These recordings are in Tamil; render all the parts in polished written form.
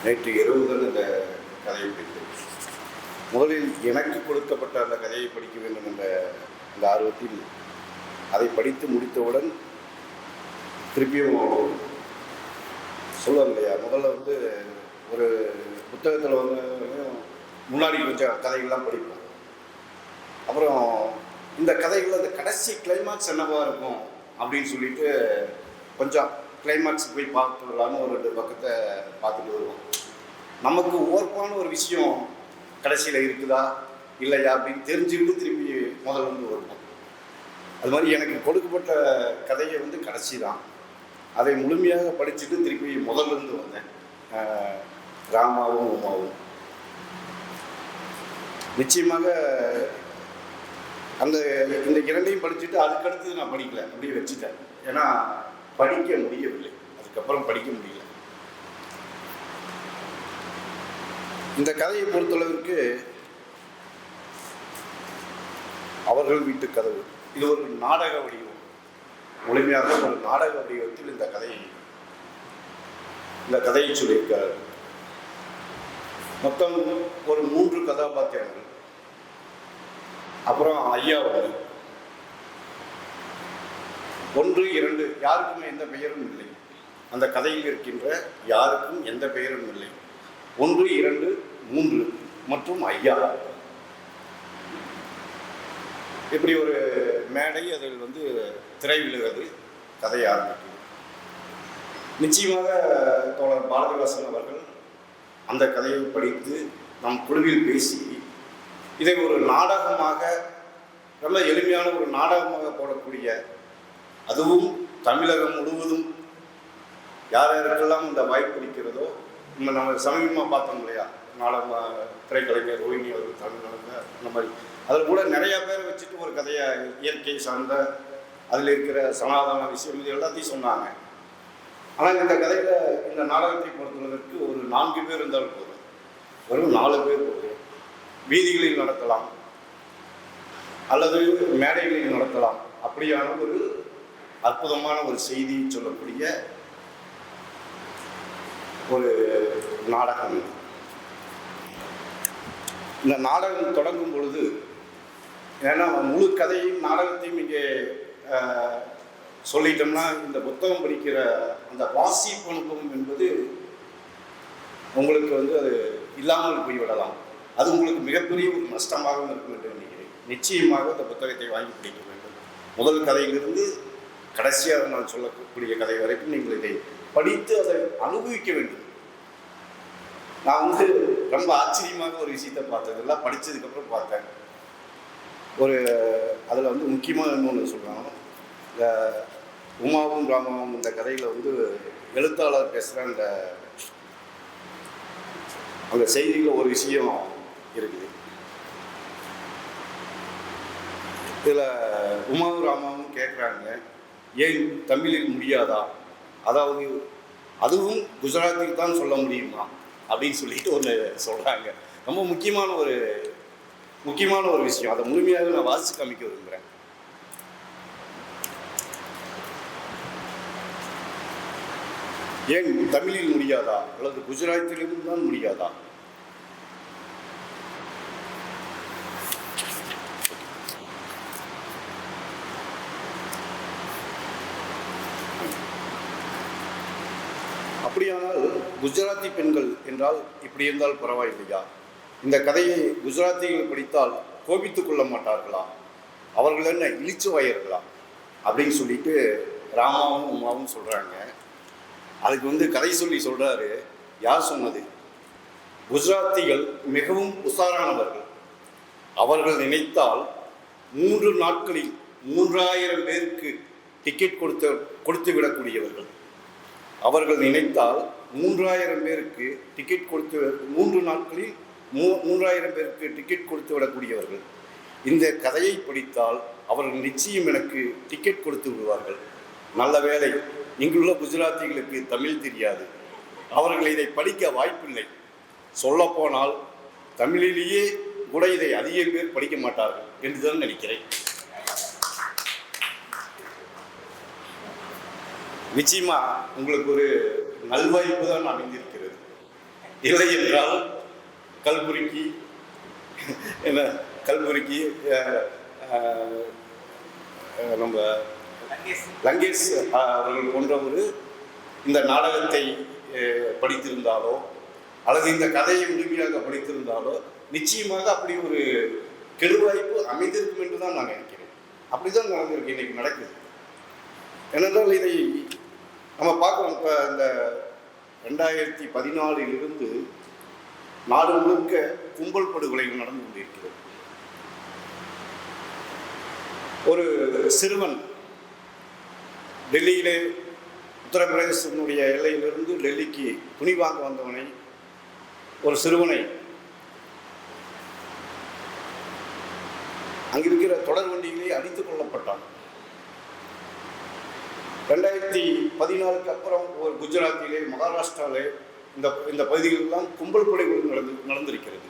நேற்று இரவு தான் இந்த கதையை படித்தேன். முதலில் எனக்கு கொடுக்கப்பட்ட அந்த கதையை படிக்க வேண்டும் என்ற அந்த ஆர்வத்தில் அதை படித்து முடித்தவுடன் திருப்பியும் சொல்லுவாங்க இல்லையா, முதல்ல ஒரு புத்தகத்தில் முன்னாடி கொஞ்சம் கதைகள்லாம் படிப்போம். அப்புறம் இந்த கதைகள் அந்த கடைசி கிளைமாக்ஸ் என்னவா இருக்கும் அப்படின்னு சொல்லிட்டு கொஞ்சம் கிளைமாக்ஸ் போய் பார்த்துடலான்னு ஒரு 2 பக்கத்தை பார்த்துட்டு வருவோம். நமக்கு ஓர்ப்பான ஒரு விஷயம் கடைசியில் இருக்குதா இல்லையா அப்படின்னு தெரிஞ்சுக்கிட்டு திருப்பி முதல்ல வருவோம். அது மாதிரி எனக்கு கொடுக்கப்பட்ட கதையை கடைசி தான். அதை முழுமையாக படிச்சுட்டு திருப்பி முதல்ல வந்தேன். ராமாவும் உமாவும் நிச்சயமாக இந்த 2ஐயும் படிச்சுட்டு அதுக்கடுத்து நான் படிக்கல, அப்படியே வச்சுட்டேன். ஏன்னா படிக்க முடியவில்லை, அதுக்கப்புறம் படிக்க முடியல. இந்த கதையை பொறுத்தளவிற்கு அவர்கள் வீட்டு கதவு இது ஒரு நாடக வடிவம், முழுமையாக ஒரு நாடக வடிவத்தில் இந்த கதையை சொல்லியிருக்கிறார். மொத்தம் ஒரு 3 கதாபாத்திரங்கள், அப்புறம் ஐயா 1, 2 யாருக்குமே எந்த பெயரும் இல்லை. அந்த கதையில் இருக்கின்ற யாருக்கும் எந்த பெயரும் இல்லை. 1, 2, 3 மற்றும் ஐயா. இப்படி ஒரு மேடை, அதில் திரை விழுகிறது, கதை ஆரம்பிக்கும். நிச்சயமாக தோழர் பாரதிவாசன் அவர்கள் அந்த கதையை படித்து நம் குழுவில் பேசி இதை ஒரு நாடகமாக, நல்ல எளிமையான ஒரு நாடகமாக போடக்கூடிய, அதுவும் தமிழகம் முழுவதும் யார் யாருக்கெல்லாம் இந்த வாய்ப்பு இருக்கிறதோ, நம்ம சமீபமாக பார்த்தோம் இல்லையா, நாடகம் திரைக்கலைஞர் ரோஹிணி அவர்கள் தமிழ்நாடு, அந்த மாதிரி அதில் கூட நிறையா பேர் வச்சுட்டு ஒரு கதையை, இயற்கை சார்ந்த அதில் இருக்கிற சனாதன விஷயம் இது எல்லாத்தையும் சொன்னாங்க. ஆனால் இந்த கதையில், இந்த நாடகத்தை பொறுத்தவதற்கு ஒரு 4 பேர் இருந்தாலும் போதும், வெறும் 4 பேர் போதும். வீதிகளில் நடத்தலாம் அல்லது மேடைகளில் நடத்தலாம். அப்படியான ஒரு அற்புதமான ஒரு செய்தி சொல்லக்கூடிய ஒரு நாடகம். இந்த நாடகம் தொடங்கும் பொழுது, ஏன்னா முழு கதையும் நாடகத்தையும் இங்கே சொல்லிட்டோம்னா இந்த புத்தகம் படிக்கிற அந்த வாசிப்பு அனுபவம் என்பது உங்களுக்கு அது இல்லாமல் போய்விடலாம். அது உங்களுக்கு மிகப்பெரிய ஒரு நஷ்டமாகவும் இருக்கும் என்று நினைக்கிறேன். நிச்சயமாக இந்த புத்தகத்தை வாங்கி படிக்க வேண்டும். முதல் கதையிலிருந்து கடைசியாக நான் சொல்லக்கூடிய கதை வரைக்கும் நீங்கள் இதை படித்து அதை அனுபவிக்க வேண்டும். நான் ரொம்ப ஆச்சரியமாக ஒரு விஷயத்தை பார்த்ததெல்லாம் படித்ததுக்கப்புறம் பார்த்தேன். அதில் முக்கியமாக இன்னொன்று சொல்கிறாங்க, இந்த உமாவும் ராமாவும் இந்த கதையில் எழுத்தாளர் பேசுகிற அந்த செய்தியில் ஒரு விஷயம் இருக்குது. இதில் உமாவும் ராமாவும் கேட்குறாங்க, ஏன் தமிழில் முடியாதா, அதாவது அதுவும் குஜராத்தில் தான் சொல்ல முடியுமா அப்படின்னு சொல்லிட்டு ஒன்று சொல்கிறாங்க. ரொம்ப முக்கியமான ஒரு விஷயம். அதை முழுமையாக நான் வாசித்து காமிக்க விரும்புகிறேன். ஏன் தமிழில் முடியாதா அல்லது குஜராத்திலிருந்து தான் முடியாதா? அப்படியானால் குஜராத்தி பெண்கள் என்றால் இப்படி இருந்தால் பரவாயில்லையா? இந்த கதையை குஜராத்திகள் படித்தால் கோபித்துக் கொள்ள மாட்டார்களா? அவர்கள் என்ன இழிச்சு வாயர்களா அப்படின்னு சொல்லிட்டு ராமாவும் உமாவும் சொல்கிறாங்க. அதுக்கு கதை சொல்லி சொல்கிறாரு, யார் சொன்னது? குஜராத்திகள் மிகவும் உஷாரானவர்கள். அவர்கள் நினைத்தால் 3 நாட்களில் 3000 பேருக்கு டிக்கெட் கொடுத்து விடக்கூடியவர்கள். அவர்கள் நினைத்தால் 3000 பேருக்கு டிக்கெட் 3 நாட்களில் 3000 பேருக்கு டிக்கெட் கொடுத்து விடக்கூடியவர்கள். இந்த கதையை படித்தால் அவர்கள் நிச்சயம் எனக்கு டிக்கெட் கொடுத்து விடுவார்கள். நல்ல வேளை இங்குள்ள குஜராத்திகளுக்கு தமிழ் தெரியாது, அவர்கள் இதை படிக்க வாய்ப்பில்லை. சொல்லப்போனால் தமிழிலேயே கூட இதை அதிக பேர் படிக்க மாட்டார்கள் என்றுதான் நினைக்கிறேன். நிச்சயமா உங்களுக்கு ஒரு நல்வாய்ப்பு தான் அமைந்திருக்கிறது. இல்லை என்றால் கல்புருக்கி என்ன கல்புருக்கி நம்ம லங்கேஷ் அவர்கள் போன்றவர் இந்த நாடகத்தை படித்திருந்தாலோ அல்லது இந்த கதையை முழுமையாக படித்திருந்தாலோ நிச்சயமாக அப்படி ஒரு கெடுவாய்ப்பு அமைந்திருக்கும் என்று தான் நான் நினைக்கிறேன். அப்படிதான் நடந்திருக்கு, இன்னைக்கு நடக்குது. ஏனென்றால் இதை நம்ம பார்க்குறோம். இப்போ இந்த 2014 நாடு முழுக்க கும்பல் படுகொலைகள் நடந்து கொண்டிருக்கிறது. ஒரு சிறுவன் டெல்லியிலே உத்தரப்பிரதேசத்தினுடைய எல்லையிலிருந்து டெல்லிக்கு துணி வாங்க வந்தவனை, ஒரு சிறுவனை அங்கிருக்கிற தொடர் வண்டியிலே அடித்துக் கொள்ளப்பட்டான். 2014 அப்புறம் ஒரு குஜராத்திலே, மகாராஷ்டிராவிலே இந்த பகுதிகளெல்லாம் கும்பல் படுகொலை நடந்திருக்கிறது.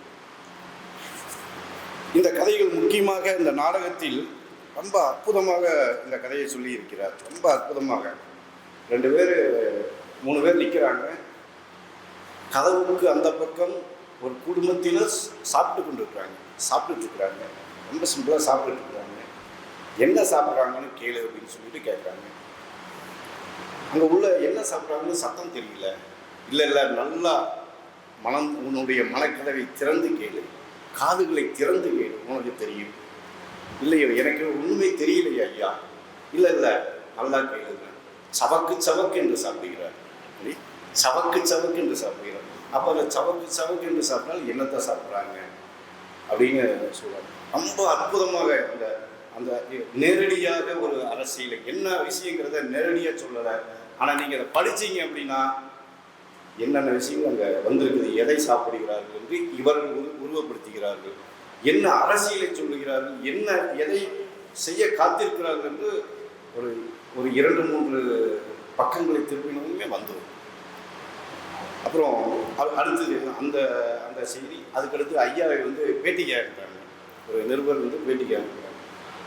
இந்த கதைகள் முக்கியமாக இந்த நாடகத்தில் ரொம்ப அற்புதமாக இந்த கதையை சொல்லி இருக்கிறார். ரொம்ப அற்புதமாக 2 பேர் 3 பேர் நிற்கிறாங்க. கதவுக்கு அந்த பக்கம் ஒரு குடும்பத்தினர் சாப்பிட்டுட்டு இருக்கிறாங்க. ரொம்ப சிம்பிளாக சாப்பிட்டுட்டு இருக்கிறாங்க. என்ன சாப்பிட்றாங்கன்னு கேளு அப்படின்னு சொல்லிட்டு கேட்குறாங்க. அங்கே உள்ள என்ன சாப்பிட்றாங்கன்னு சத்தம் தெரியல. இல்லை நல்லா உன்னுடைய மனக்கதவை திறந்து கேளு, காதுகளை திறந்து கேளு, உனக்கு தெரியும். இல்லையோ எனக்கு ஒன்றுமே தெரியலையா ஐயா. இல்லை நல்லா கேளுங்க. சவக்கு என்று சாப்பிடுகிறார். சவக்கு என்று சாப்பிடுகிறார். அப்போ அந்த சவக்கு என்று சாப்பிட்டால் என்னத்தை சாப்பிட்றாங்க அப்படின்னு சொல்கிறாங்க. ரொம்ப அற்புதமாக அந்த நேரடியாக ஒரு அரசியலை என்ன விஷயங்கிறத நேரடியாக சொல்லலை. ஆனால் நீங்கள் அதை படிச்சீங்க அப்படின்னா என்னென்ன விஷயங்கள் அங்கே வந்திருக்குது, எதை சாப்பிடுகிறார்கள் என்று இவர்கள் உருவப்படுத்துகிறார்கள், என்ன அரசியலை சொல்லுகிறார்கள், என்ன எதை செய்ய காத்திருக்கிறார்கள் என்று ஒரு 2-3 பக்கங்களை திருப்பினதுமே வந்துடும். அப்புறம் அடுத்தது அந்த செய்தி. அதுக்கடுத்து ஐயாவை பேட்டி கேட்குறாங்க. ஒரு நிருபர் பேட்டி கேட்குறாங்க.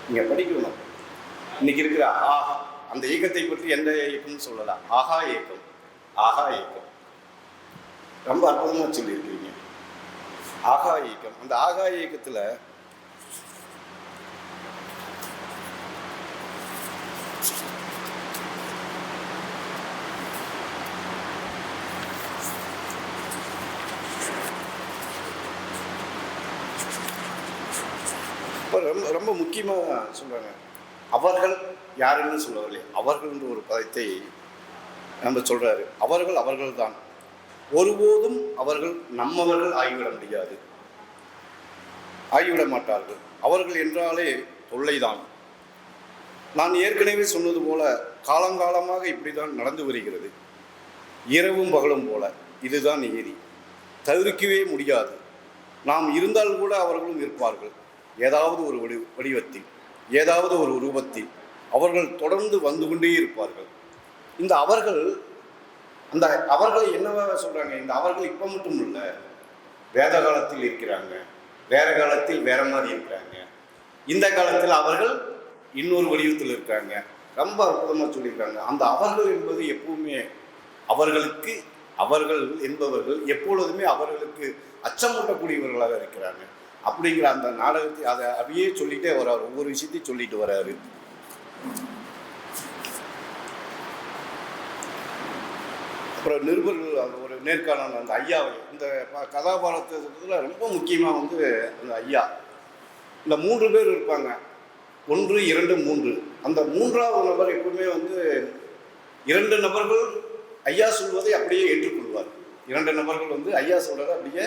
நீங்கள் படிக்கணும். இன்னைக்கு இருக்கிற அந்த இயக்கத்தை பற்றி எந்த இயக்கம்னு சொல்லலாம். ஆஹா இயக்கம் ரொம்ப அற்புதமாக சொல்லியிருக்கீங்க. ஆகா இயக்கம். அந்த ஆகா இயக்கத்தில் ரொம்ப முக்கியமாக சொல்கிறாங்க. அவர்கள் யாருன்னு சொல்லவில்லை, அவர்கள்ன்ற ஒரு பதத்தை நம்ம சொல்கிறாரு. அவர்கள் தான். ஒருபோதும் அவர்கள் நம்மவர்கள் ஆகிவிட மாட்டார்கள். அவர்கள் என்றாலே தொல்லைதான். நான் ஏற்கனவே சொன்னது போல காலங்காலமாக இப்படி தான் நடந்து வருகிறது. இரவும் பகலும் போல இதுதான் நீதி. தவிர்க்கவே முடியாது. நாம் இருந்தால் கூட அவர்களும் இருப்பார்கள். ஏதாவது ஒரு வடிவத்தில், ஏதாவது ஒரு உருவத்தில் அவர்கள் தொடர்ந்து வந்து கொண்டே இருப்பார்கள். இந்த அவர்களை என்னவாக சொல்கிறாங்க? இந்த அவர்கள் இப்போ மட்டும் இல்லை, வேத காலத்தில் இருக்கிறாங்க, வேற காலத்தில் வேற மாதிரி இருக்கிறாங்க, இந்த காலத்தில் அவர்கள் இன்னொரு வடிவத்தில் இருக்காங்க. ரொம்ப அற்புதமாக சொல்லியிருக்காங்க. அந்த அவர்கள் என்பது எப்பவுமே அவர்கள் என்பவர்கள் எப்பொழுதுமே அவர்களுக்கு அச்சமூட்டக்கூடியவர்களாக இருக்கிறாங்க. அப்படிங்கிற அந்த நாடகத்தை அதை அப்படியே சொல்லிட்டே வர்றாரு. ஒவ்வொரு விஷயத்தையும் சொல்லிட்டு வர்றாரு. அப்புறம் நிருபர்கள் ஒரு நேர்காணல் அந்த ஐயாவை இந்த கதாபாத்திரத்தில் ரொம்ப முக்கியமாக அந்த ஐயா, இந்த 3 பேர் இருப்பாங்க. 1, 2, 3. அந்த 3ஆவது நபர் எப்பவுமே 2 நபர்கள் ஐயா சொல்வதை அப்படியே ஏற்றுக்கொள்வார். 2 நபர்கள் ஐயா சொல்கிறத அப்படியே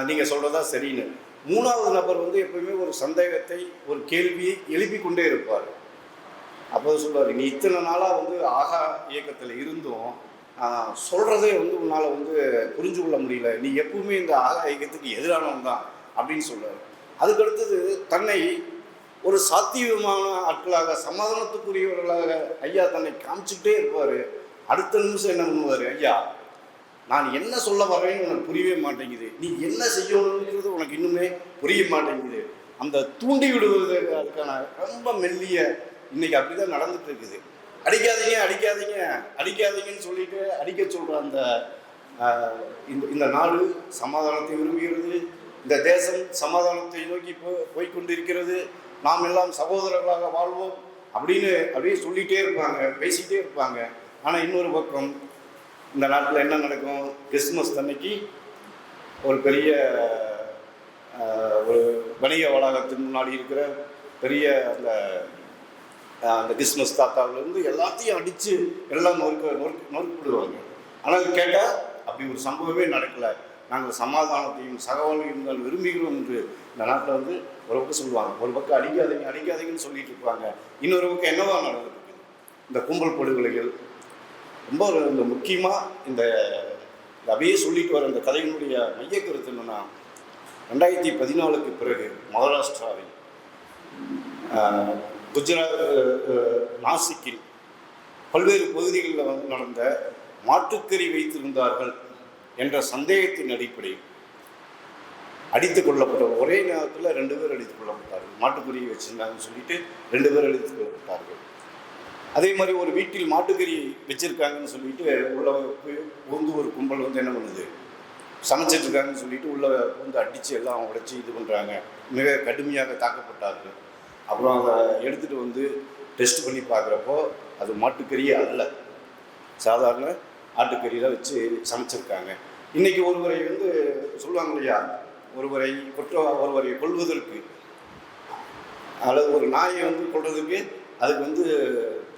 நீங்கள் சொல்கிறதா சரின்னு. 3ஆவது நபர் எப்பவுமே ஒரு சந்தேகத்தை, ஒரு கேள்வியை எழுப்பி கொண்டே இருப்பார். அப்போ சொல்வார், நீ இத்தனை நாளாக ஆகா இயக்கத்தில் இருந்தும் சொல்கிறதே உன்னால் புரிஞ்சு கொள்ள முடியல, நீ எப்பவுமே இந்த ஆகா இயக்கத்துக்கு எதிரானவன் தான் அப்படின்னு சொல்கிறார். அதுக்கடுத்தது தன்னை ஒரு சாத்தியமான ஆட்களாக, சமாதானத்துக்குரியவர்களாக ஐயா தன்னை காமிச்சுக்கிட்டே இருப்பார். அடுத்த நிமிஷம் என்ன பண்ணுவார், ஐயா நான் என்ன சொல்ல வர்றேன்னு உனக்கு புரியவே மாட்டேங்குது, நீ என்ன செய்யணுங்கிறது உனக்கு இன்னுமே புரிய மாட்டேங்குது. அந்த தூண்டி விடுவது அதுக்கான ரொம்ப மெல்லிய இன்னைக்கு அப்படிதான் நடந்துட்டு இருக்குது. அடிக்காதீங்கன்னு சொல்லிட்டு அடிக்க சொல்ற அந்த இந்த நாடு சமாதானத்தை விரும்புகிறது, இந்த தேசம் சமாதானத்தை நோக்கி போய்கொண்டிருக்கிறது, நாம் எல்லாம் சகோதரர்களாக வாழ்வோம் அப்படியே சொல்லிகிட்டே இருப்பாங்க, பேசிகிட்டே இருப்பாங்க. ஆனால் இன்னொரு பக்கம் இந்த நாட்டில் என்ன நடக்கும்? கிறிஸ்துமஸ் அன்னைக்கு ஒரு பெரிய ஒரு வணிக வளாகத்தின் முன்னாடி இருக்கிற பெரிய அந்த கிறிஸ்துமஸ் தாத்தாவிலேருந்து எல்லாத்தையும் அடித்து எல்லாம் நொறுக்கிவிடுவாங்க. ஆனால் கேட்டால் அப்படி ஒரு சம்பவமே நடக்கலை, நாங்கள் சமாதானத்தையும் சகவாழ்வையும் விரும்புகிறோம் என்று இந்த நாட்டில் ஒரு பக்கம் சொல்லுவாங்க. ஒரு பக்கம் அடிக்காதீங்கன்னு சொல்லிட்டு இருப்பாங்க. இன்னொரு பக்கம் என்னவா நடந்திருக்கு? இந்த கும்பல் படுகொலைகள் ரொம்ப முக்கியமாக இந்த அப்படியே சொல்லிட்டு வர இந்த கதையினுடைய மைய கருத்து என்னென்னா, 2014க்கு பிறகு மகாராஷ்டிராவில் குஜராத் நாசிக்கில் பல்வேறு பகுதிகளில் நடந்த மாட்டுக்கறி வைத்திருந்தார்கள் என்ற சந்தேகத்தின் அடிப்படையில் அடித்துக் கொள்ளப்பட்ட ஒரே நேரத்தில் 2 பேர் அடித்துக் கொள்ளப்பட்டார்கள். மாட்டுக்கறி வச்சுருந்தாங்கன்னு சொல்லிட்டு 2 பேர் அடித்துக் கொள்ளப்பட்டார்கள். அதே மாதிரி ஒரு வீட்டில் மாட்டுக்கறி வச்சுருக்காங்கன்னு சொல்லிட்டு உள்ள ஒரு கும்பல் என்ன பண்ணுது, சமைச்சிட்ருக்காங்கன்னு சொல்லிட்டு உள்ள அடித்து எல்லாம் உடைச்சி இது பண்ணுறாங்க. மிக கடுமையாக தாக்கப்பட்டார்கள். அப்புறம் அதை எடுத்துகிட்டு டெஸ்ட் பண்ணி பார்க்குறப்போ அது மாட்டுக்கறியே அல்ல, சாதாரண ஆட்டுக்கறியில் வச்சு சமைச்சிருக்காங்க. இன்றைக்கி ஒருவரை சொல்லுவாங்க இல்லையா, ஒருவரை கொல்வதற்கு அல்லது ஒரு நாயை கொல்றதுக்கு அதுக்கு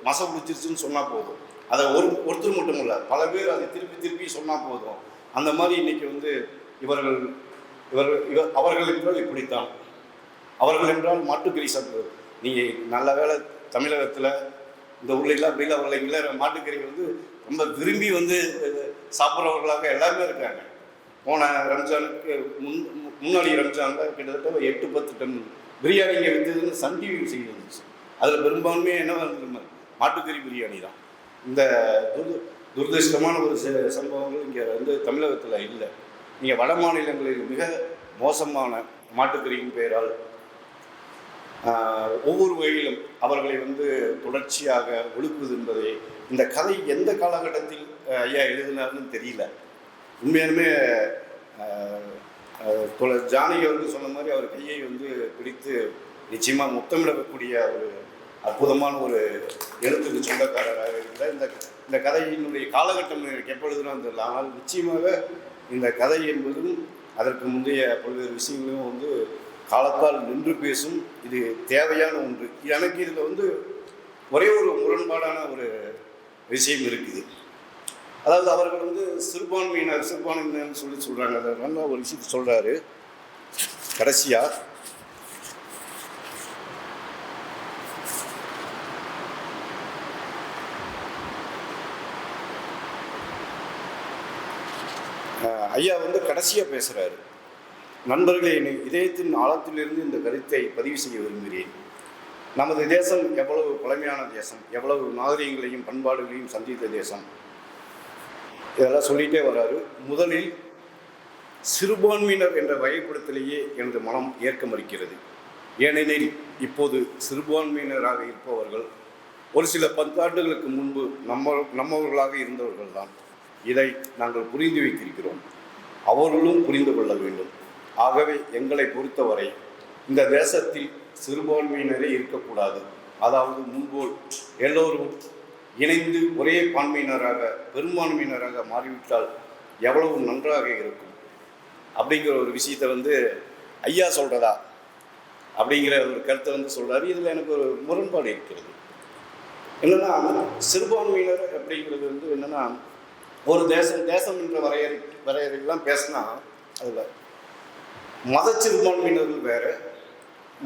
மசம் பிடிச்சிருச்சுன்னு சொன்னால் போதும். அதை ஒருத்தர் மட்டும் இல்லை, பல பேர் அதை திருப்பி சொன்னால் போதும். அந்த மாதிரி இன்றைக்கி அவர்கள் என்றால் இப்படித்தான், அவர்கள் என்றால் மாட்டுக்கறி சாப்பிடுவது. நீங்கள் நல்ல வேலை தமிழகத்தில் இந்த ஊர்லாம் அப்படிலாம் வரலைங்கள, மாட்டுக்கறி ரொம்ப விரும்பி சாப்பிட்றவர்களாக எல்லாருமே இருக்காங்க. போன ரம்ஜானுக்கு முன்னாடி ரம்ஜானில் கிட்டத்தட்ட 8-10 டன் பிரியாணி இங்கே விற்றுதுன்னு சன் டிவி செய்தி வந்துச்சு. அதில் பெரும்பான்மையாக என்ன வந்துருமா, மாட்டுக்கறி பிரியாணி தான். இந்த துரதிருஷ்டமான ஒரு சம்பவங்கள் இங்கே தமிழகத்தில் இல்லை. நீங்கள் வட மாநிலங்களில் மிக மோசமான மாட்டுக்கறியின் பெயரால் ஒவ்வொரு வகையிலும் அவர்களை தொடர்ச்சியாக ஒழுக்குவது என்பதை இந்த கதை எந்த காலகட்டத்தில் ஐயா எழுதினார்னு தெரியல. உண்மையாலுமே ஜானகி சொன்ன மாதிரி அவர் கையை பிடித்து நிச்சயமாக முத்தமிடக்கூடிய ஒரு அற்புதமான ஒரு எழுத்துக்கு சொந்தக்காரராக இருக்கிற இந்த கதையினுடைய காலகட்டம் எப்பொழுதுன்னு தெரியல. ஆனால் நிச்சயமாக இந்த கதை என்பதும் அதற்கு முந்தைய பல்வேறு விஷயங்களும் காலத்தால் நின்று பேசும். இது தேவையான ஒன்று. எனக்கு இதில் ஒரே ஒரு முரண்பாடான ஒரு விஷயம் இருக்குது. அதாவது அவர்கள் சிறுபான்மையினர் சொல்கிறாங்க. அதை நல்ல ஒரு விஷயத்தை சொல்கிறாரு கடைசியாக. ஐயா கடைசியாக பேசுகிறாரு, நண்பர்களே, இதயத்தின் ஆழத்திலிருந்து இந்த கருத்தை பதிவு செய்ய விரும்புகிறேன். நமது தேசம் எவ்வளவு பழமையான தேசம், எவ்வளவு நாகரிகங்களையும் பண்பாடுகளையும் சந்தித்த தேசம், இதெல்லாம் சொல்லிகிட்டே வர்றாரு. முதலில் சிறுபான்மையினர் என்ற வகைப்படுத்தலையே எனது மனம் ஏற்க மறுக்கிறது. ஏனெனில் இப்போது சிறுபான்மையினராக இருப்பவர்கள் ஒரு சில 10 ஆண்டுகளுக்கு முன்பு நம்மவர்களாக இருந்தவர்கள் தான். இதை நாங்கள் புரிந்து வைத்திருக்கிறோம், அவர்களும் புரிந்து கொள்ள வேண்டும். ஆகவே எங்களை பொறுத்தவரை இந்த தேசத்தில் சிறுபான்மையினரே இருக்கக்கூடாது. அதாவது முன்போல் எல்லோரும் இணைந்து ஒரே பான்மையினராக பெரும்பான்மையினராக மாறிவிட்டால் எவ்வளவு நன்றாக இருக்கும் அப்படிங்கிற ஒரு விஷயத்தை ஐயா சொல்கிறதா அப்படிங்கிற ஒரு கருத்தை சொல்கிறாரு. இதில் எனக்கு ஒரு முரண்பாடு இருக்கிறது. என்னென்னா, சிறுபான்மையினர் அப்படிங்கிறது என்னென்னா, ஒரு தேசம் என்ற வரையறையெல்லாம் பேசினா அதில் மத சிறுபான்மையினர்கள் வேறு,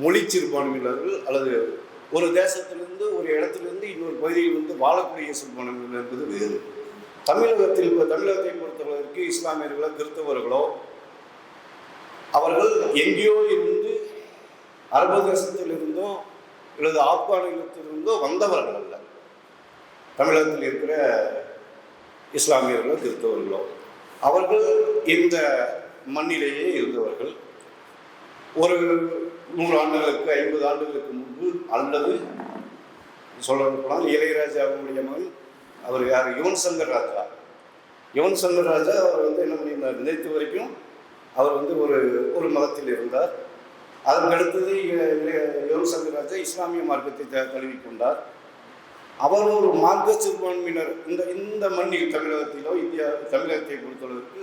மொழி சிறுபான்மையினர்கள், அல்லது ஒரு தேசத்திலிருந்து ஒரு இடத்துலேருந்து இன்னொரு பகுதியில் வாழக்கூடிய சிறுபான்மையினர் என்பது வேறு. தமிழகத்தை பொறுத்தவரைக்கு இஸ்லாமியர்களோ கிறிஸ்தவர்களோ அவர்கள் எங்கேயோ இருந்து அரபு தேசத்திலிருந்தோ அல்லது ஆப்கானிஸ்தானிலிருந்தோ வந்தவர்கள் அல்ல. தமிழகத்தில் இருக்கிற இஸ்லாமியர்களோ கிறிஸ்தவர்களோ அவர்கள் இந்த மண்ணிலேயே இருந்தவர்கள். ஒரு 100 ஆண்டுகளுக்கு 50 ஆண்டுகளுக்கு முன்பு, அல்லது சொல்ல போனால் இளையராஜாவுடைய மகன் அவர் யார், யுவன் சங்கர் ராஜா, யுவன் சங்கர் ராஜா அவர் வந்து என்ன பண்ணியிருந்தார், நேற்று வரைக்கும் அவர் வந்து ஒரு ஒரு மதத்தில் இருந்தார். அதற்கு அடுத்தது யுவன் சங்கர் ராஜா இஸ்லாமிய மார்க்கத்தை தழுவிக்கொண்டார். அவர் ஒரு மார்க்க சிறுபான்மையினர். இந்த இந்த மண்ணில் தமிழகத்திலோ தமிழகத்தை பொறுத்தளவுக்கு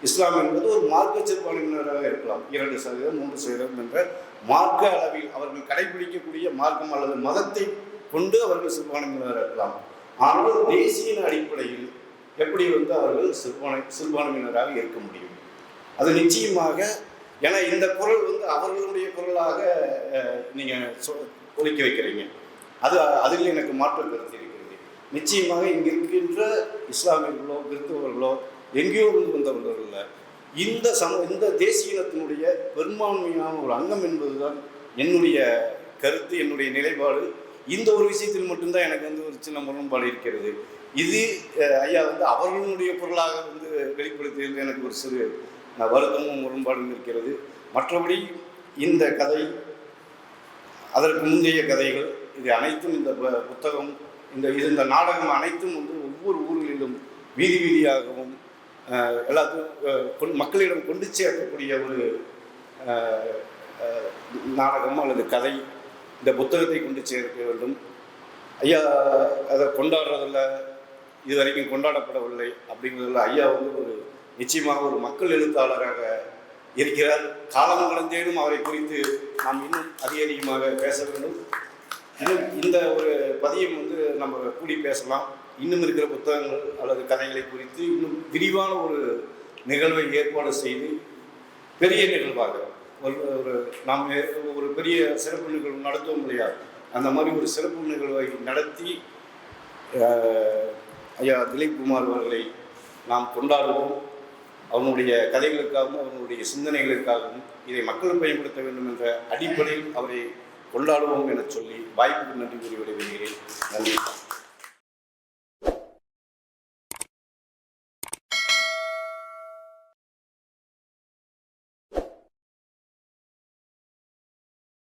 இஸ்லாம் என்பது ஒரு மார்க்க சிறுபான்மையினராக இருக்கலாம். 2% 3% என்ற மார்க்க அளவில் அவர்கள் கடைபிடிக்கக்கூடிய மார்க்கம் அல்லது மதத்தை கொண்டு அவர்கள் சிறுபான்மையினராக இருக்கலாம். ஆனால் தேசிய அடிப்படையில் எப்படி வந்து அவர்கள் சிறுபான்மையினராக இருக்க முடியும்? அது நிச்சயமாக, ஏன்னா இந்த குரல் வந்து அவர்களுடைய குரலாக நீங்கள் ஒலிக்க வைக்கிறீங்க. அதில் எனக்கு மாற்று கருத்து இருக்கிறது. நிச்சயமாக இங்கே இருக்கின்ற இஸ்லாமியர்களோ கிறிஸ்தவர்களோ எங்கேயோ இருந்து வந்தவர்கள் இல்லை. இந்த தேசிய இனத்தினுடைய பெரும்பான்மையான ஒரு அங்கம் என்பதுதான் என்னுடைய கருத்து, என்னுடைய நிலைப்பாடு. இந்த ஒரு விஷயத்தில் மட்டும்தான் எனக்கு வந்து ஒரு சின்ன முரண்பாடு இருக்கிறது. இது ஐயா வந்து அவர்களுடைய பொருளாக வந்து வெளிப்படுத்தியது எனக்கு ஒரு சிறு வருத்தமும் முரண்பாடும் இருக்கிறது. மற்றபடி இந்த கதை, அதற்கு முந்தைய கதைகள், இது அனைத்தும் இந்த புத்தகம், இந்த நாடகம் அனைத்தும் வந்து ஒவ்வொரு ஊர்களிலும் வீதி வீதியாகவும் எல்லாத்தையும் மக்களிடம் கொண்டு சேர்க்கக்கூடிய ஒரு நாடகம் அல்லது கதை. இந்த புத்தகத்தை கொண்டு சேர்க்க வேண்டும். ஐயா அதை கொண்டாடுறதில்ல, இதுவரைக்கும் கொண்டாடப்படவில்லை அப்படிங்கிறதுல ஐயா வந்து ஒரு நிச்சயமாக ஒரு மக்கள் எழுத்தாளராக இருக்கிறார். காலம் கடந்தேனும் அவரை குறித்து நாம் இன்னும் அதிகமாக பேச வேண்டும். இன்னும் இந்த ஒரு பதியம் வந்து நம்ம கூடி பேசலாம். இன்னும் இருக்கிற புத்தகங்கள் அல்லது கதைகளை குறித்து இன்னும் விரிவான ஒரு நிகழ்வை ஏற்பாடு செய்து பெரிய நிகழ்வாக ஒரு நாம் ஒரு பெரிய சிறப்பு நிகழ்வு நடத்துவோம் இல்லையா, அந்த மாதிரி ஒரு சிறப்பு நிகழ்வை நடத்தி ஐயா திலீப் குமார் அவர்களை நாம் கொண்டாடுவோம். அவனுடைய கதைகளுக்காகவும் அவனுடைய சிந்தனைகளுக்காகவும் இதை மக்கள் பயன்படுத்த வேண்டும் என்ற அடிப்படையில் அவரை கொண்டாடுவோம் என சொல்லி வாய்ப்புக்கு நன்றி கூறி விடைபெறுகிறேன். நன்றி.